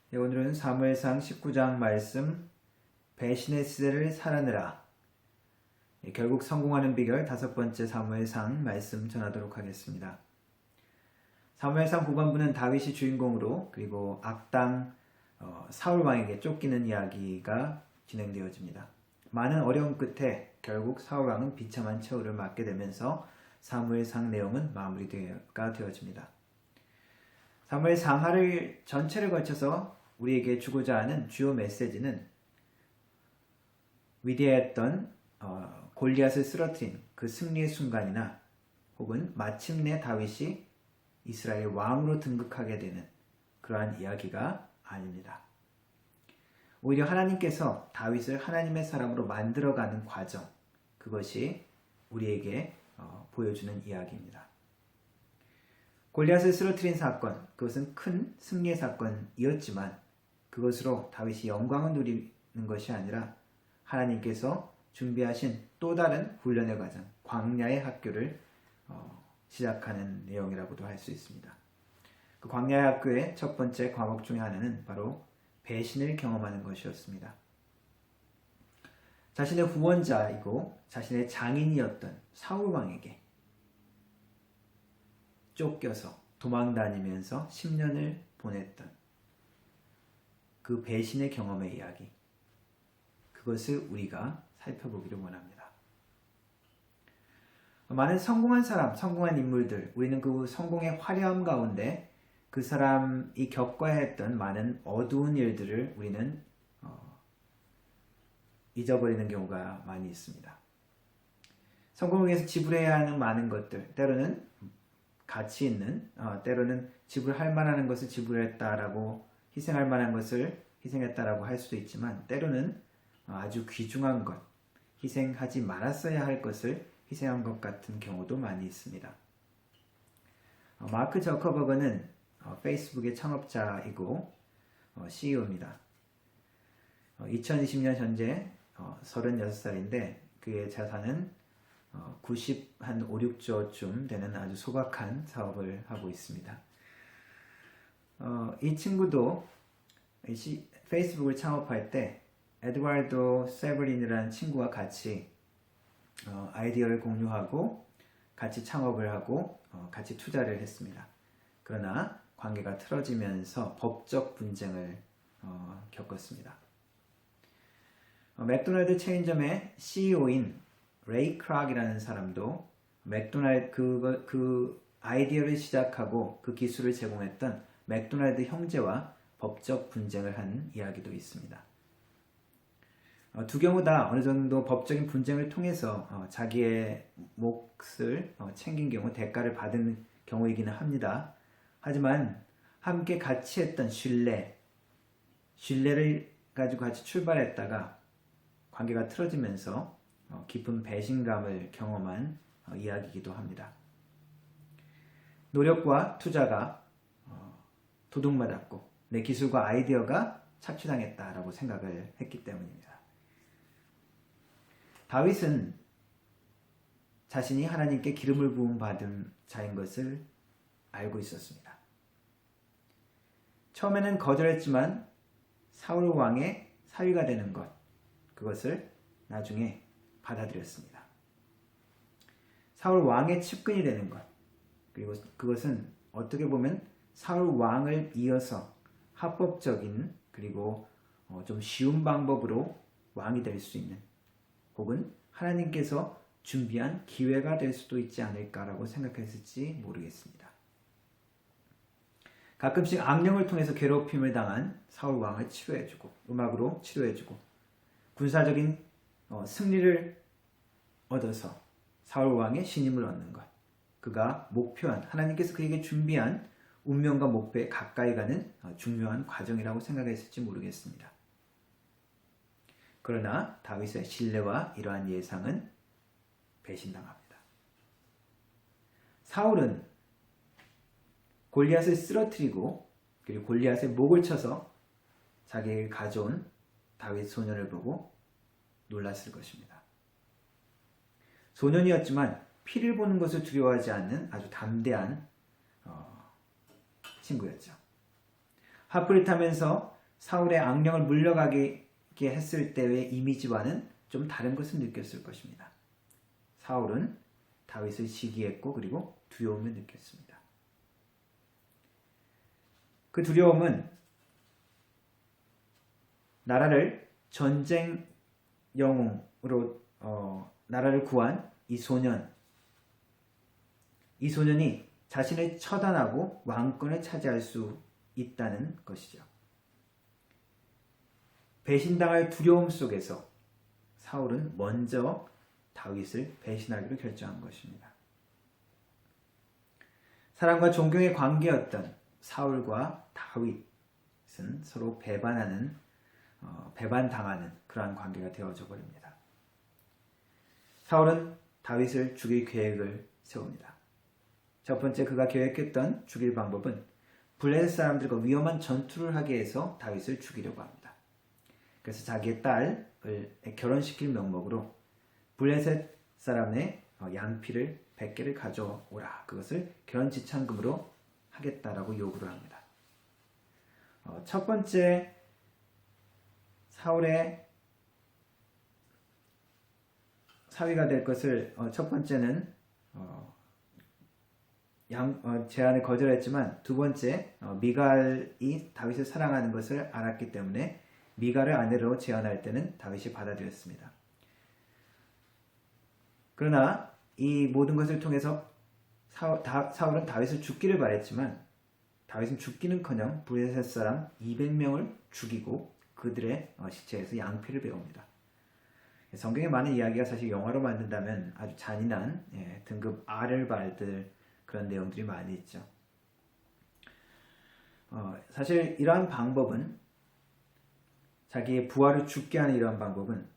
네, 오늘은 사무엘상 19장 말씀 배신의 시대를 살아내라. 네, 결국 성공하는 비결 5번째 사무엘상 말씀 전하도록 하겠습니다. 사무엘상 후반부는 다윗이 주인공으로 그리고 악당 사울 왕에게 쫓기는 이야기가 진행되어집니다. 많은 어려움 끝에 결국 사울 왕은 비참한 처우를 맞게 되면서 사무엘상 내용은 마무리가 되어집니다. 사무엘상 하를 전체를 거쳐서 우리에게 주고자 하는 주요 메시지는 위대했던 골리앗을 쓰러뜨린 그 승리의 순간이나 혹은 마침내 다윗이 이스라엘 왕으로 등극하게 되는 그러한 이야기가 아닙니다. 오히려 하나님께서 다윗을 하나님의 사람으로 만들어가는 과정, 그것이 우리에게 보여주는 이야기입니다. 골리앗을 쓰러뜨린 사건, 그것은 큰 승리의 사건이었지만 그것으로 다윗이 영광을 누리는 것이 아니라 하나님께서 준비하신 또 다른 훈련의 과정, 광야의 학교를 시작하는 내용이라고도 할 수 있습니다. 그 광야의 학교의 첫 번째 과목 중에 하나는 바로 배신을 경험하는 것이었습니다. 자신의 후원자이고 자신의 장인이었던 사울 왕에게 쫓겨서 도망다니면서 10년을 보냈던 그 배신의 경험의 이야기, 그것을 우리가 살펴보기를 원합니다. 많은 성공한 사람, 성공한 인물들, 우리는 그 성공의 화려함 가운데 그 사람이 겪어야 했던 많은 어두운 일들을 우리는 잊어버리는 경우가 많이 있습니다. 성공을 위해서 지불해야 하는 많은 것들, 때로는 가치 있는, 때로는 지불할 만한 것을 지불했다라고, 희생할 만한 것을 희생했다라고 할 수도 있지만, 때로는 아주 귀중한 것, 희생하지 말았어야 할 것을 희생한 것 같은 경우도 많이 있습니다. 마크 저커버그는 페이스북의 창업자이고 CEO입니다. 2020년 현재 36살인데 그의 자산은 5, 6조쯤 되는 아주 소박한 사업을 하고 있습니다. 이 친구도 페이스북을 창업할 때 에드와르도 세브린이라는 친구와 같이 아이디어를 공유하고 같이 창업을 하고 같이 투자를 했습니다. 그러나 관계가 틀어지면서 법적 분쟁을 겪었습니다. 맥도날드 체인점의 CEO인 레이 크락이라는 사람도 맥도날드 그 아이디어를 시작하고 그 기술을 제공했던 맥도날드 형제와 법적 분쟁을 한 이야기도 있습니다. 두 경우 다 어느 정도 법적인 분쟁을 통해서 자기의 몫을 챙긴 경우 대가를 받은 경우이기는 합니다. 하지만 함께 같이 했던 신뢰를 가지고 같이 출발했다가 관계가 틀어지면서 깊은 배신감을 경험한 이야기이기도 합니다. 노력과 투자가 도둑맞았고 내 기술과 아이디어가 착취당했다라고 생각을 했기 때문입니다. 다윗은 자신이 하나님께 기름을 부음 받은 자인 것을 알고 있었습니다. 처음에는 거절했지만 사울 왕의 사위가 되는 것, 그것을 나중에 받아들였습니다. 사울 왕의 측근이 되는 것, 그리고 그것은 어떻게 보면 사울 왕을 이어서 합법적인 그리고 좀 쉬운 방법으로 왕이 될 수 있는, 혹은 하나님께서 준비한 기회가 될 수도 있지 않을까라고 생각했을지 모르겠습니다. 가끔씩 악령을 통해서 괴롭힘을 당한 사울 왕을 치료해주고, 음악으로 치료해주고, 군사적인 승리를 얻어서 사울 왕의 신임을 얻는 것, 그가 목표한, 하나님께서 그에게 준비한 운명과 목표에 가까이 가는 중요한 과정이라고 생각했을지 모르겠습니다. 그러나 다윗의 신뢰와 이러한 예상은 배신당합니다. 사울은 골리앗을 쓰러뜨리고 그리고 골리앗의 목을 쳐서 자기에게 가져온 다윗 소년을 보고 놀랐을 것입니다. 소년이었지만 피를 보는 것을 두려워하지 않는 아주 담대한 친구였죠. 하프를 타면서 사울의 악령을 물러가게 했을 때의 이미지와는 좀 다른 것을 느꼈을 것입니다. 사울은 다윗을 시기했고 그리고 두려움을 느꼈습니다. 그 두려움은 나라를 전쟁 영웅으로 나라를 구한 이 소년이 자신을 처단하고 왕권을 차지할 수 있다는 것이죠. 배신당할 두려움 속에서 사울은 먼저 다윗을 배신하기로 결정한 것입니다. 사랑과 존경의 관계였던 사울과 다윗은 서로 배반당하는 그러한 관계가 되어져 버립니다. 사울은 다윗을 죽일 계획을 세웁니다. 첫 번째 그가 계획했던 죽일 방법은 블레셋 사람들과 위험한 전투를 하게 해서 다윗을 죽이려고 합니다. 그래서 자기의 딸을 결혼시킬 명목으로 블레셋 사람의 양피를 100개를 가져오라. 그것을 결혼지참금으로 하겠다라고 요구를 합니다. 첫 번째 사울의 사위가 될 것을 첫 번째는 제안을 거절했지만 두 번째 미갈이 다윗을 사랑하는 것을 알았기 때문에 미갈을 아내로 제안할 때는 다윗이 받아들였습니다. 그러나 이 모든 것을 통해서 사울은 다윗을 죽기를 바랬지만 다윗은 죽기는커녕 블레셋 사람 200명을 죽이고 그들의 시체에서 양피를 배웁니다. 성경에 많은 이야기가 사실 영화로 만든다면 아주 잔인한 등급 R을 받을 그런 내용들이 많이 있죠. 사실 이러한 방법은 자기의 부하를 죽게 하는 이러한 방법은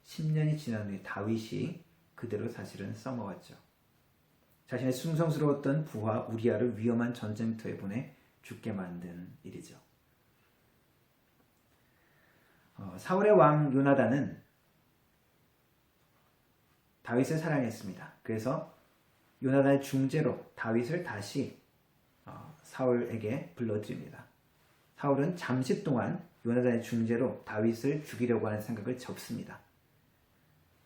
10년이 지난 후에 다윗이 그대로 사실은 써먹었죠. 자신의 충성스러웠던 부하 우리아를 위험한 전쟁터에 보내 죽게 만든 일이죠. 사울의 왕 요나단은 다윗을 사랑했습니다. 그래서 요나단의 중재로 다윗을 다시 사울에게 불러드립니다. 사울은 잠시 동안 요나단의 중재로 다윗을 죽이려고 하는 생각을 접습니다.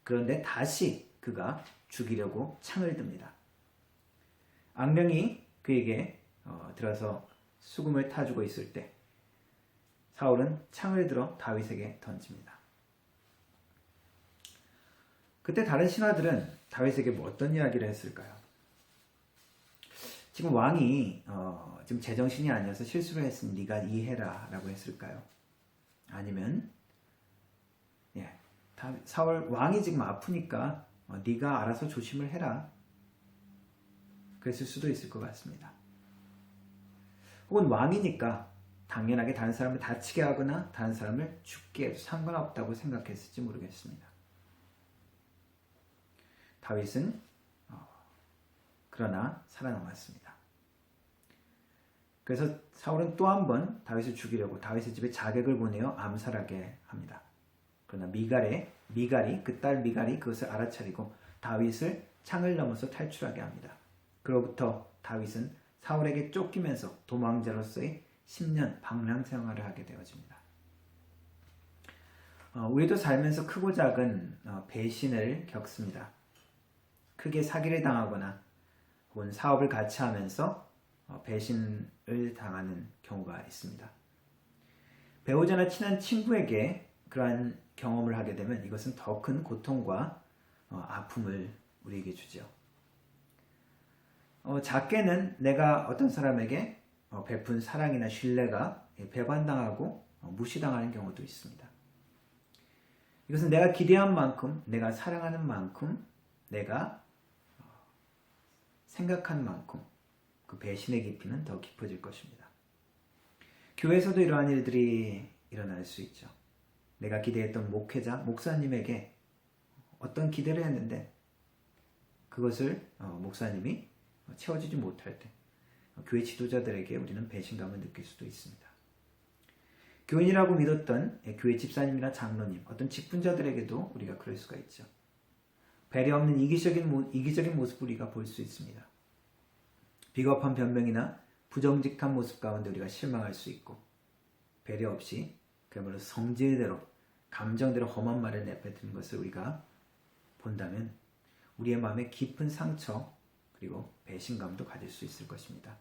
그런데 다시 그가 죽이려고 창을 듭니다. 악령이 그에게 들어서 수금을 타주고 있을 때 사울은 창을 들어 다윗에게 던집니다. 그때 다른 신하들은 다윗에게 뭐 어떤 이야기를 했을까요? 지금 왕이 지금 제정신이 아니어서 실수를 했으니 네가 이해해라 라고 했을까요? 아니면 사울 왕이 지금 아프니까 네가 알아서 조심을 해라 그랬을 수도 있을 것 같습니다. 혹은 왕이니까 당연하게 다른 사람을 다치게 하거나 다른 사람을 죽게 해도 상관없다고 생각했을지 모르겠습니다. 다윗은 그러나 살아남았습니다. 그래서 사울은 또 한 번 다윗을 죽이려고 다윗의 집에 자객을 보내어 암살하게 합니다. 그러나 미갈이 그 딸 미갈이 그것을 알아차리고 다윗을 창을 넘어서 탈출하게 합니다. 그로부터 다윗은 사울에게 쫓기면서 도망자로서의 10년 방랑 생활을 하게 되어집니다. 우리도 살면서 크고 작은 배신을 겪습니다. 크게 사기를 당하거나 혹은 사업을 같이 하면서 배신을 당하는 경우가 있습니다. 배우자나 친한 친구에게 그러한 경험을 하게 되면 이것은 더 큰 고통과 아픔을 우리에게 주죠. 작게는 내가 어떤 사람에게 베푼 사랑이나 신뢰가 배반당하고 무시당하는 경우도 있습니다. 이것은 내가 기대한 만큼, 내가 사랑하는 만큼, 내가 생각한 만큼 그 배신의 깊이는 더 깊어질 것입니다. 교회에서도 이러한 일들이 일어날 수 있죠. 내가 기대했던 목회자, 목사님에게 어떤 기대를 했는데 그것을 목사님이 채워주지 못할 때 교회 지도자들에게 우리는 배신감을 느낄 수도 있습니다. 교인이라고 믿었던 교회 집사님이나 장로님, 어떤 직분자들에게도 우리가 그럴 수가 있죠. 배려 없는 이기적인 모습을 우리가 볼 수 있습니다. 비겁한 변명이나 부정직한 모습 가운데 우리가 실망할 수 있고 배려 없이 그야말로 성질대로 감정대로 험한 말을 내뱉는 것을 우리가 본다면 우리의 마음에 깊은 상처 그리고 배신감도 가질 수 있을 것입니다.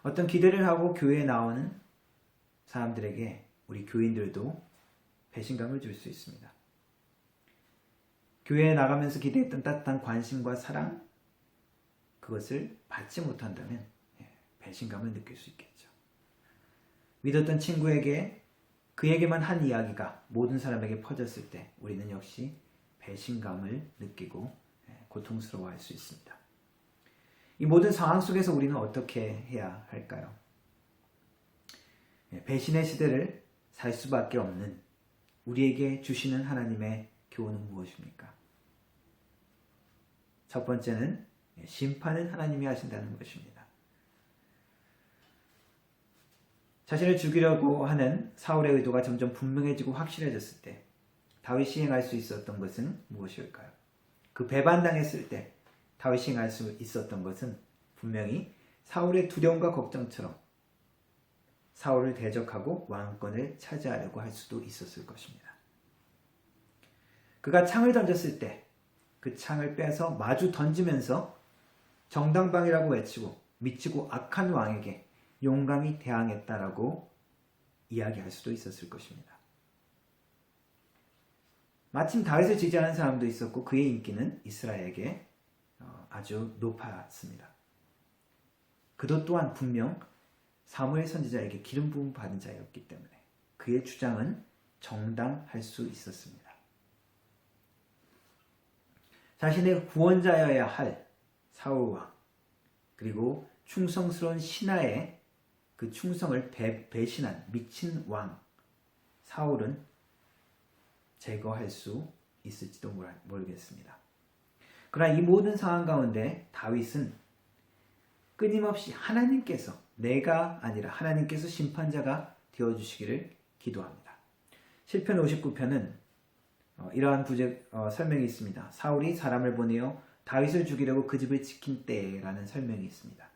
어떤 기대를 하고 교회에 나오는 사람들에게 우리 교인들도 배신감을 줄 수 있습니다. 교회에 나가면서 기대했던 따뜻한 관심과 사랑 그것을 받지 못한다면 배신감을 느낄 수 있겠죠. 믿었던 친구에게 그에게만 한 이야기가 모든 사람에게 퍼졌을 때 우리는 역시 배신감을 느끼고 고통스러워할 수 있습니다. 이 모든 상황 속에서 우리는 어떻게 해야 할까요? 배신의 시대를 살 수밖에 없는 우리에게 주시는 하나님의 교훈은 무엇입니까? 첫 번째는 심판은 하나님이 하신다는 것입니다. 자신을 죽이려고 하는 사울의 의도가 점점 분명해지고 확실해졌을 때 다윗이 행할 수 있었던 것은 무엇일까요? 그 배반당했을 때 다윗이 행할 수 있었던 것은 분명히 사울의 두려움과 걱정처럼 사울을 대적하고 왕권을 차지하려고 할 수도 있었을 것입니다. 그가 창을 던졌을 때 그 창을 빼서 마주 던지면서 정당방위라고 외치고 미치고 악한 왕에게 용감히 대항했다라고 이야기할 수도 있었을 것입니다. 마침 다윗을 지지하는 사람도 있었고 그의 인기는 이스라엘에게 아주 높았습니다. 그도 또한 분명 사무엘 선지자에게 기름 부음 받은 자였기 때문에 그의 주장은 정당할 수 있었습니다. 자신의 구원자여야 할 사울왕 그리고 충성스러운 신하의 그 충성을 배신한 미친 왕 사울은 제거할 수 있을지도 모르겠습니다. 그러나 이 모든 상황 가운데 다윗은 끊임없이 하나님께서 내가 아니라 하나님께서 심판자가 되어주시기를 기도합니다. 시편 59편은 이러한 설명이 있습니다. 사울이 사람을 보내어 다윗을 죽이려고 그 집을 지킨 때라는 설명이 있습니다.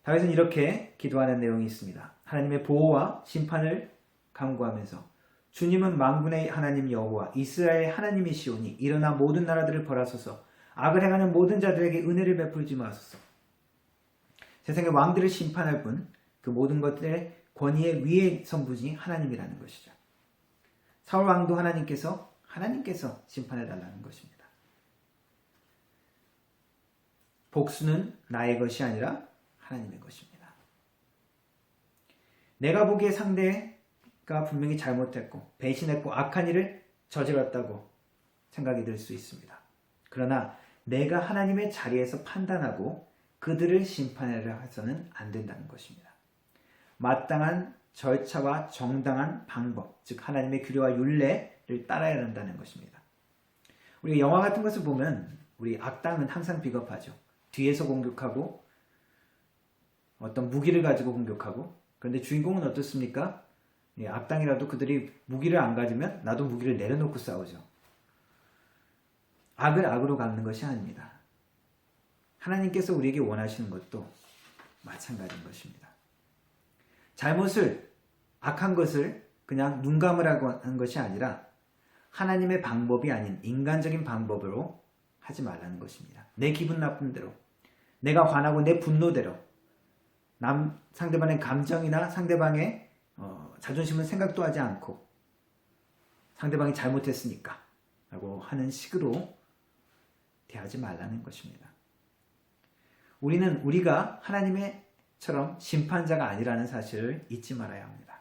다윗은 이렇게 기도하는 내용이 있습니다. 하나님의 보호와 심판을 간구하면서 주님은 만군의 하나님 여호와 이스라엘의 하나님이시오니 일어나 모든 나라들을 벌하소서 악을 행하는 모든 자들에게 은혜를 베풀지 마소서. 세상의 왕들을 심판할 분 그 모든 것들의 권위의 위에 선 분이 하나님이라는 것이죠. 사울 왕도 하나님께서 심판해 달라는 것입니다. 복수는 나의 것이 아니라 하나님의 것입니다. 내가 보기에 상대가 분명히 잘못했고 배신했고 악한 일을 저질렀다고 생각이 들 수 있습니다. 그러나 내가 하나님의 자리에서 판단하고 그들을 심판하려 해서는 안 된다는 것입니다. 마땅한 절차와 정당한 방법, 즉 하나님의 규례와 율례를 따라야 한다는 것입니다. 우리가 영화 같은 것을 보면 우리 악당은 항상 비겁하죠. 뒤에서 공격하고 어떤 무기를 가지고 공격하고 그런데 주인공은 어떻습니까? 악당이라도 그들이 무기를 안 가지면 나도 무기를 내려놓고 싸우죠. 악을 악으로 갚는 것이 아닙니다. 하나님께서 우리에게 원하시는 것도 마찬가지인 것입니다. 잘못을, 악한 것을 그냥 눈 감으라고 하는 것이 아니라 하나님의 방법이 아닌 인간적인 방법으로 하지 말라는 것입니다. 내 기분 나쁜 대로, 내가 화나고 내 분노대로 상대방의 감정이나 상대방의 자존심은 생각도 하지 않고 상대방이 잘못했으니까 라고 하는 식으로 대하지 말라는 것입니다. 우리가 하나님처럼 심판자가 아니라는 사실을 잊지 말아야 합니다.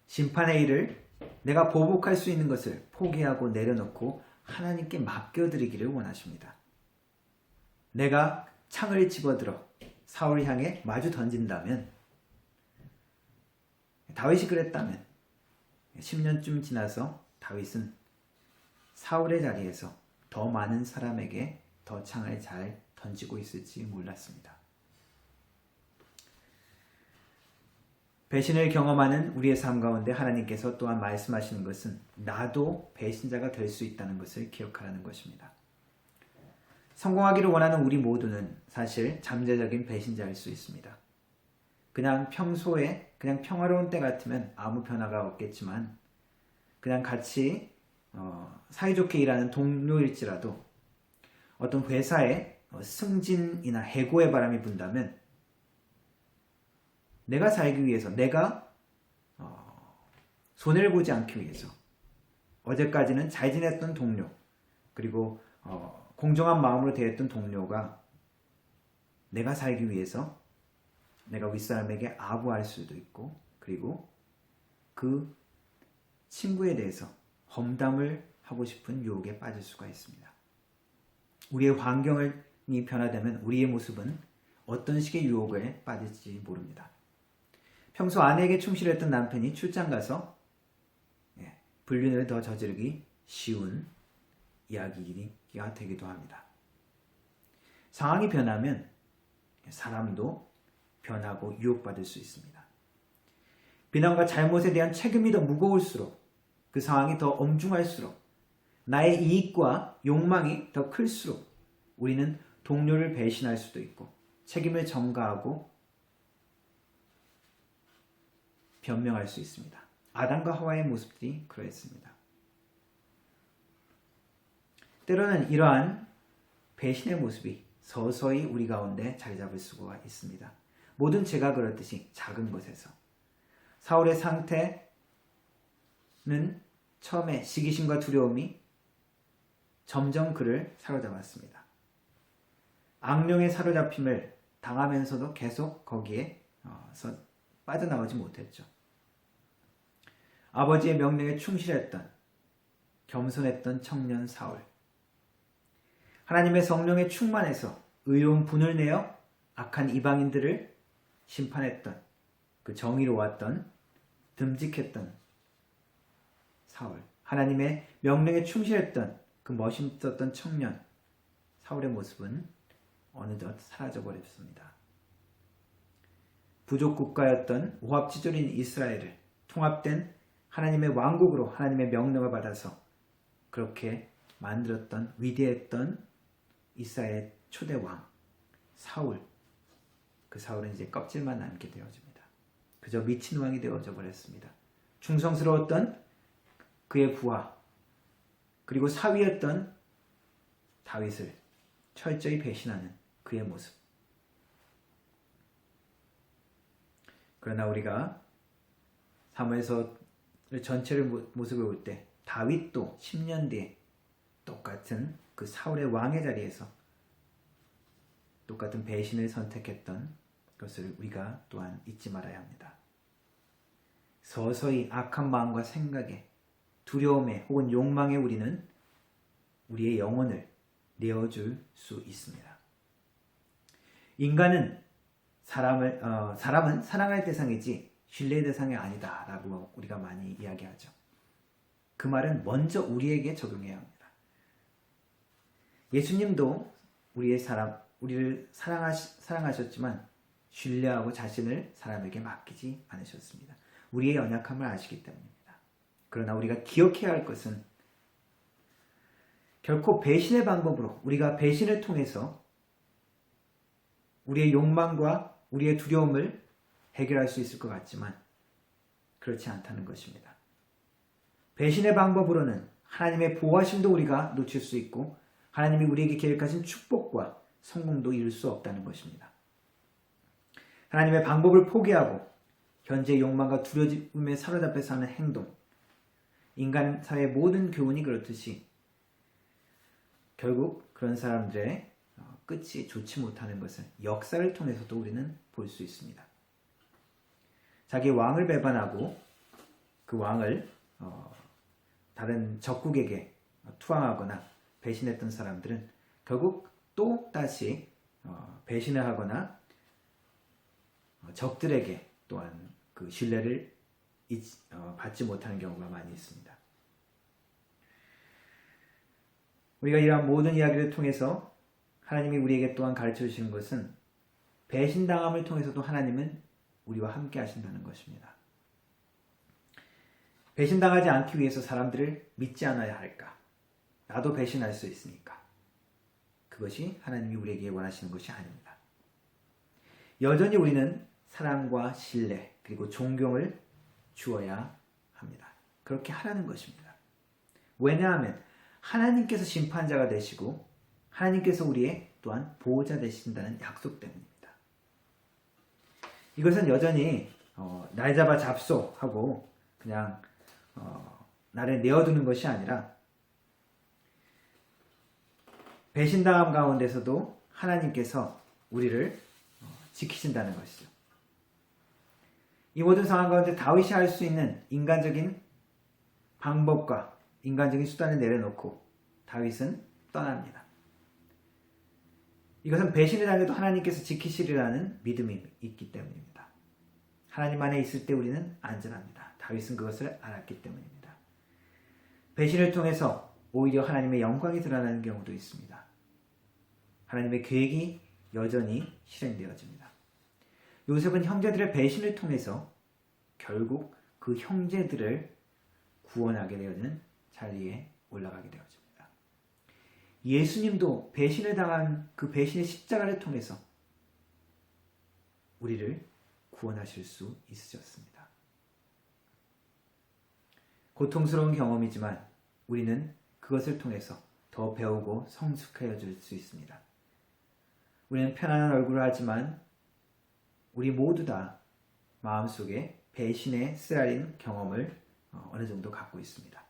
심판의 일을 내가 보복할 수 있는 것을 포기하고 내려놓고 하나님께 맡겨드리기를 원하십니다. 내가 창을 집어들어 사울을 향해 마주 던진다면 다윗이 그랬다면 10년쯤 지나서 다윗은 사울의 자리에서 더 많은 사람에게 더 창을 잘 던지고 있을지 몰랐습니다. 배신을 경험하는 우리의 삶 가운데 하나님께서 또한 말씀하시는 것은 나도 배신자가 될 수 있다는 것을 기억하라는 것입니다. 성공하기를 원하는 우리 모두는 사실 잠재적인 배신자일 수 있습니다. 그냥 평소에 그냥 평화로운 때 같으면 아무 변화가 없겠지만 그냥 같이 사이좋게 일하는 동료일지라도 어떤 회사에 승진이나 해고의 바람이 분다면 내가 살기 위해서, 내가 손해를 보지 않기 위해서 어제까지는 잘 지냈던 동료, 그리고 공정한 마음으로 대했던 동료가 내가 살기 위해서 내가 윗사람에게 아부할 수도 있고, 그리고 그 친구에 대해서 험담을 하고 싶은 유혹에 빠질 수가 있습니다. 우리의 환경이 변화되면 우리의 모습은 어떤 식의 유혹에 빠질지 모릅니다. 평소 아내에게 충실했던 남편이 출장 가서 불륜을 더 저지르기 쉬운 이야기가 되기도 합니다. 상황이 변하면 사람도 변하고 유혹받을 수 있습니다. 비난과 잘못에 대한 책임이 더 무거울수록, 그 상황이 더 엄중할수록, 나의 이익과 욕망이 더 클수록 우리는 동료를 배신할 수도 있고 책임을 전가하고 변명할 수 있습니다. 아담과 하와의 모습들이 그러했습니다. 때로는 이러한 배신의 모습이 서서히 우리 가운데 자리 잡을 수가 있습니다. 모든 죄가 그렇듯이 작은 것에서 사울의 상태는 처음에 시기심과 두려움이 점점 그를 사로잡았습니다. 악령의 사로잡힘을 당하면서도 계속 거기에서 빠져나오지 못했죠. 아버지의 명령에 충실했던 겸손했던 청년 사울, 하나님의 성령에 충만해서 의로운 분을 내어 악한 이방인들을 심판했던, 그 정의로웠던 듬직했던 사울, 하나님의 명령에 충실했던 그 멋있었던 청년 사울의 모습은 어느덧 사라져버렸습니다. 부족 국가였던 오합지졸인 이스라엘을 통합된 하나님의 왕국으로 하나님의 명령을 받아서 그렇게 만들었던 위대했던 이스라엘 초대 왕 사울, 그 사울은 이제 껍질만 남게 되어집니다. 그저 미친 왕이 되어져 버렸습니다. 충성스러웠던 그의 부하, 그리고 사위였던 다윗을 철저히 배신하는 그의 모습. 그러나 우리가 사무엘서 전체를 모습을 볼 때 다윗도 10년 뒤에 똑같은 그 사울의 왕의 자리에서 똑같은 배신을 선택했던 것을 우리가 또한 잊지 말아야 합니다. 서서히 악한 마음과 생각에, 두려움에 혹은 욕망에 우리는 우리의 영혼을 내어줄 수 있습니다. 인간은 사람은 사랑할 대상이지 신뢰의 대상이 아니다라고 우리가 많이 이야기하죠. 그 말은 먼저 우리에게 적용해야 합니다. 예수님도 우리를 사랑하셨지만 신뢰하고 자신을 사람에게 맡기지 않으셨습니다. 우리의 연약함을 아시기 때문입니다. 그러나 우리가 기억해야 할 것은 결코 배신의 방법으로, 우리가 배신을 통해서 우리의 욕망과 우리의 두려움을 해결할 수 있을 것 같지만 그렇지 않다는 것입니다. 배신의 방법으로는 하나님의 보호하심도 우리가 놓칠 수 있고 하나님이 우리에게 계획하신 축복과 성공도 이룰 수 없다는 것입니다. 하나님의 방법을 포기하고 현재의 욕망과 두려움에 사로잡혀 사는 행동, 인간 사회의 모든 교훈이 그렇듯이 결국 그런 사람들의 끝이 좋지 못하는 것을 역사를 통해서도 우리는 볼 수 있습니다. 자기 왕을 배반하고 그 왕을 다른 적국에게 투항하거나 배신했던 사람들은 결국 또 다시 배신을 하거나 적들에게 또한 그 신뢰를 받지 못하는 경우가 많이 있습니다. 우리가 이러한 모든 이야기를 통해서 하나님이 우리에게 또한 가르쳐 주시는 것은 배신당함을 통해서도 하나님은 우리와 함께 하신다는 것입니다. 배신당하지 않기 위해서 사람들을 믿지 않아야 할까? 나도 배신할 수 있으니까. 그것이 하나님이 우리에게 원하시는 것이 아닙니다. 여전히 우리는 사랑과 신뢰 그리고 존경을 주어야 합니다. 그렇게 하라는 것입니다. 왜냐하면 하나님께서 심판자가 되시고 하나님께서 우리의 또한 보호자 되신다는 약속 때문입니다. 이것은 여전히 날 잡아 잡소하고 그냥 나를 내어두는 것이 아니라 배신당함 가운데서도 하나님께서 우리를 지키신다는 것이죠. 이 모든 상황 가운데 다윗이 할 수 있는 인간적인 방법과 인간적인 수단을 내려놓고 다윗은 떠납니다. 이것은 배신을 당해도 하나님께서 지키시리라는 믿음이 있기 때문입니다. 하나님 안에 있을 때 우리는 안전합니다. 다윗은 그것을 알았기 때문입니다. 배신을 통해서 오히려 하나님의 영광이 드러나는 경우도 있습니다. 하나님의 계획이 여전히 실행되어집니다. 요셉은 형제들의 배신을 통해서 결국 그 형제들을 구원하게 되어지는 자리에 올라가게 되어집니다. 예수님도 배신을 당한 그 배신의 십자가를 통해서 우리를 구원하실 수 있으셨습니다. 고통스러운 경험이지만 우리는 그것을 통해서 더 배우고 성숙해질 수 있습니다. 우리는 편안한 얼굴을 하지만 우리 모두 다 마음속에 배신의 쓰라린 경험을 어느 정도 갖고 있습니다.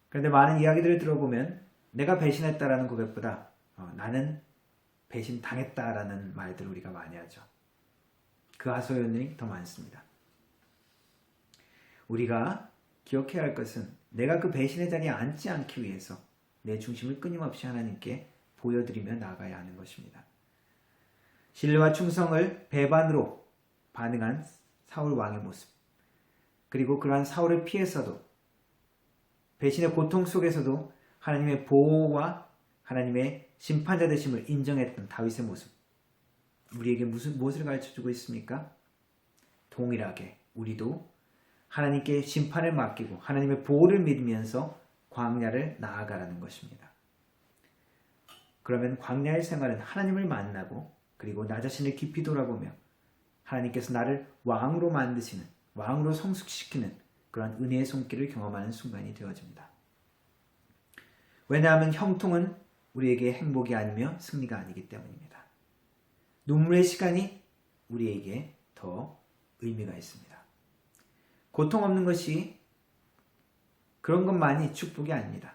그런데 많은 이야기들을 들어보면 내가 배신했다라는 고백보다 나는 배신당했다라는 말들을 우리가 많이 하죠. 그 하소연이 더 많습니다. 우리가 기억해야 할 것은 내가 그 배신의 자리에 앉지 않기 위해서 내 중심을 끊임없이 하나님께 보여드리며 나아가야 하는 것입니다. 신뢰와 충성을 배반으로 반응한 사울 왕의 모습, 그리고 그러한 사울을 피해서도 배신의 고통 속에서도 하나님의 보호와 하나님의 심판자 되심을 인정했던 다윗의 모습, 우리에게 무엇을 가르쳐주고 있습니까? 동일하게 우리도 하나님께 심판을 맡기고 하나님의 보호를 믿으면서 광야를 나아가라는 것입니다. 그러면 광야의 생활은 하나님을 만나고 그리고 나 자신을 깊이 돌아보며 하나님께서 나를 왕으로 만드시는, 왕으로 성숙시키는 그러한 은혜의 손길을 경험하는 순간이 되어집니다. 왜냐하면 형통은 우리에게 행복이 아니며 승리가 아니기 때문입니다. 눈물의 시간이 우리에게 더 의미가 있습니다. 고통 없는 것이 그런 것만이 축복이 아닙니다.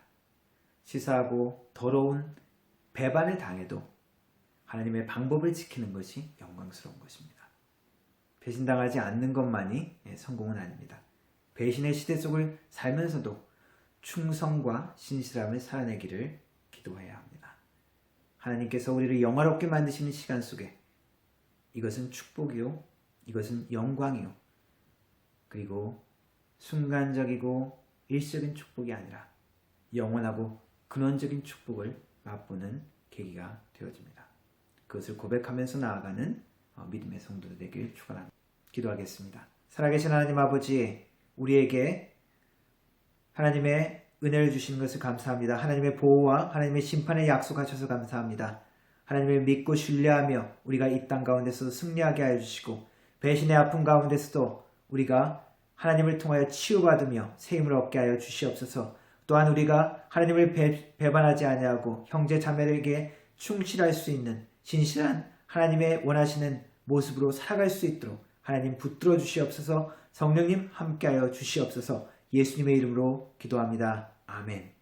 치사하고 더러운 배반을 당해도 하나님의 방법을 지키는 것이 영광스러운 것입니다. 배신당하지 않는 것만이 성공은 아닙니다. 배신의 시대 속을 살면서도 충성과 신실함을 살아내기를 기도해야 합니다. 하나님께서 우리를 영화롭게 만드시는 시간 속에 이것은 축복이요, 이것은 영광이요, 그리고 순간적이고 일시적인 축복이 아니라 영원하고 근원적인 축복을 맛보는 계기가 되어집니다. 그것을 고백하면서 나아가는 믿음의 성도들 되길 축원합니다. 기도하겠습니다. 살아계신 하나님 아버지, 우리에게 하나님의 은혜를 주시는 것을 감사합니다. 하나님의 보호와 하나님의 심판을 약속하셔서 감사합니다. 하나님을 믿고 신뢰하며 우리가 이 땅 가운데서도 승리하게 하여 주시고 배신의 아픔 가운데서도 우리가 하나님을 통하여 치유받으며 세임을 얻게 하여 주시옵소서. 또한 우리가 하나님을 배반하지 아니하고 형제 자매에게 충실할 수 있는 진실한 하나님의 원하시는 모습으로 살아갈 수 있도록 하나님 붙들어 주시옵소서. 성령님 함께하여 주시옵소서. 예수님의 이름으로 기도합니다. 아멘.